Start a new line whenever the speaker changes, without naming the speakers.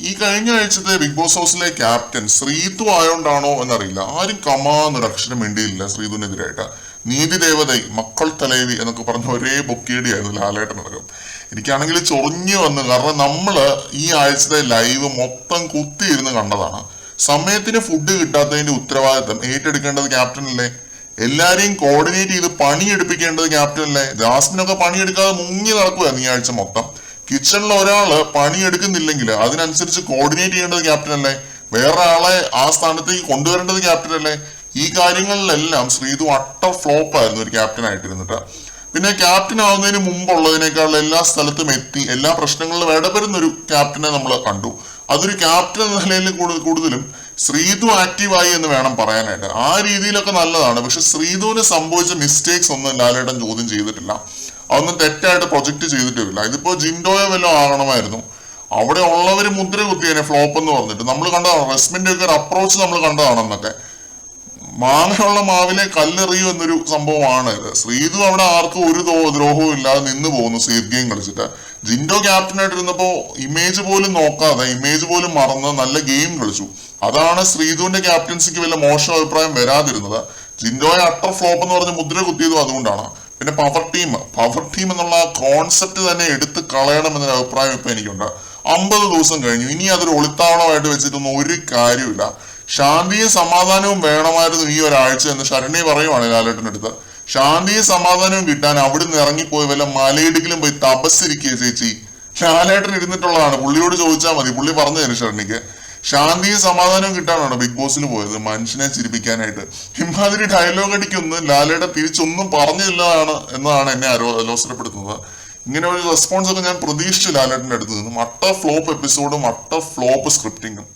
ഈ കഴിഞ്ഞ ആഴ്ചത്തെ ബിഗ് ബോസ് ഹൗസിലെ ക്യാപ്റ്റൻ ശ്രീതു ആയോണ്ടാണോ എന്നറിയില്ല, ആരും കമാന്നൊരു അക്ഷരം വേണ്ടിയില്ല ശ്രീതുവിനെതിരായിട്ട്. നീതി ദേവതൈ, മക്കൾ തലേവി എന്നൊക്കെ പറഞ്ഞ ഒരേ ബൊക്കേടിയായിരുന്നു ലാലേട്ടനടക്കം. എനിക്കാണെങ്കിൽ ചൊറിഞ്ഞു വന്നു. കാരണം നമ്മള് ഈ ആഴ്ചത്തെ ലൈവ് മൊത്തം കുത്തിയിരുന്ന് കണ്ടതാണ്. സമയത്തിന് ഫുഡ് കിട്ടാത്തതിന്റെ ഉത്തരവാദിത്തം ഏറ്റെടുക്കേണ്ടത് ക്യാപ്റ്റനല്ലേ? എല്ലാരെയും കോർഡിനേറ്റ് ചെയ്ത് പണിയെടുപ്പിക്കേണ്ടത് ക്യാപ്റ്റനല്ലേ? ജാസ്മിനൊക്കെ പണിയെടുക്കാതെ മുങ്ങി നടക്കുകയായിരുന്നു ഈ ആഴ്ച മൊത്തം. കിച്ചണിൽ ഒരാള് പണിയെടുക്കുന്നില്ലെങ്കിൽ അതിനനുസരിച്ച് കോർഡിനേറ്റ് ചെയ്യേണ്ടത് ക്യാപ്റ്റനല്ലേ? വേറെ ആളെ ആ സ്ഥാനത്തേക്ക് കൊണ്ടുവരേണ്ടത് ക്യാപ്റ്റനല്ലേ? ഈ കാര്യങ്ങളിലെല്ലാം ശ്രീതു അട്ടർ ഫ്ലോപ്പ് ആയിരുന്നു ഒരു ക്യാപ്റ്റൻ ആയിട്ടിരുന്നിട്ട്. പിന്നെ ക്യാപ്റ്റൻ ആവുന്നതിന് മുമ്പുള്ളതിനേക്കാൾ എല്ലാ സ്ഥലത്തും എത്തി എല്ലാ പ്രശ്നങ്ങളിലും ഇടപെടുന്ന ഒരു ക്യാപ്റ്റനെ നമ്മൾ കണ്ടു. അതൊരു ക്യാപ്റ്റൻ എന്ന നിലയിൽ കൂടുതലും ശ്രീതു ആക്റ്റീവായി എന്ന് വേണം പറയാനായിട്ട്. ആ രീതിയിലൊക്കെ നല്ലതാണ്. പക്ഷെ ശ്രീതുവിന് സംഭവിച്ച മിസ്റ്റേക്സ് ഒന്നും ലാലേട്ടൻ ചോദ്യം ചെയ്തിട്ടില്ല. അതൊന്നും തെറ്റായിട്ട് പ്രൊജക്ട് ചെയ്തിട്ടില്ല. ഇതിപ്പോ ജിൻഡോയെ വല്ലതും ആകണമായിരുന്നു. അവിടെ ഉള്ളവര് മുദ്ര കുത്തിയേനെ ഫ്ലോപ്പ് എന്ന് പറഞ്ഞിട്ട് നമ്മൾ കണ്ടതാണ്. റെസ്മിന്റെ ഒക്കെ ഒരു അപ്രോച്ച് നമ്മൾ കണ്ടതാണെന്നൊക്കെ. മാങ്ങയുള്ള മാവിലെ കല്ലെറിയൂ എന്നൊരു സംഭവമാണ് ഇത്. ശ്രീതു അവിടെ ആർക്കും ഒരു ദ്രോഹവും ഇല്ലാതെ നിന്ന് പോകുന്നു സേഫ് ഗെയിം കളിച്ചിട്ട്. ജിൻഡോ ക്യാപ്റ്റനായിട്ട് ഇരുന്നപ്പോ ഇമേജ് പോലും നോക്കാതെ, ഇമേജ് പോലും മറന്ന് നല്ല ഗെയിം കളിച്ചു. അതാണ് ശ്രീതുവിന്റെ ക്യാപ്റ്റൻസിക്ക് വല്ല മോശം അഭിപ്രായം വരാതിരുന്നത്. ജിൻഡോയെ അട്ടർ ഫ്ലോപ്പ് എന്ന് പറഞ്ഞ് മുദ്ര കുത്തിയതും അതുകൊണ്ടാണ്. പിന്നെ പവർ ടീം എന്നുള്ള കോൺസെപ്റ്റ് തന്നെ എടുത്ത് കളയണം എന്നൊരു അഭിപ്രായം ഇപ്പൊ എനിക്കുണ്ട്. 50 ദിവസം കഴിഞ്ഞു, ഇനി അതൊരു ഒളിത്താവളമായിട്ട് വെച്ചിട്ടൊന്നും ഒരു കാര്യമില്ല. ശാന്തിയും സമാധാനവും വേണമായിരുന്നു ഈ ഒരാഴ്ച എന്ന് ശരണ്യ പറയുവാണ് ലാലേട്ടനടുത്ത്. ശാന്തിയും സമാധാനവും കിട്ടാൻ അവിടുന്ന് ഇറങ്ങിപ്പോയി വല്ല മലയിടുക്കിലും പോയി തപസ്സിരിക്കുക ചേച്ചി. ലാലേട്ടൻ ഇരുന്നിട്ടുള്ളതാണ്, പുള്ളിയോട് ചോദിച്ചാൽ മതി, പുള്ളി പറഞ്ഞു തരും ശരണ്യക്ക്. ശാന്തിയും സമാധാനവും കിട്ടാനാണ് ബിഗ് ബോസിൽ പോയത്, മനുഷ്യനെ ചിരിപ്പിക്കാനായിട്ട്. ഇമാതിരി ഡയലോഗ് അടിക്കൊന്നും ലാലേട്ടൻ തിരിച്ചൊന്നും പറഞ്ഞില്ലതാണ് എന്നതാണ് എന്നെ അലോസരപ്പെടുത്തുന്നത്. ഇങ്ങനെ ഒരു റെസ്പോൺസ് ഒക്കെ ഞാൻ പ്രതീക്ഷിച്ചു ലാലേട്ടൻ്റെ അടുത്ത് നിന്നും. അട്ടർ ഫ്ലോപ്പ് എപ്പിസോഡും അട്ടർ ഫ്ലോപ്പ് സ്ക്രിപ്റ്റിങ്ങും.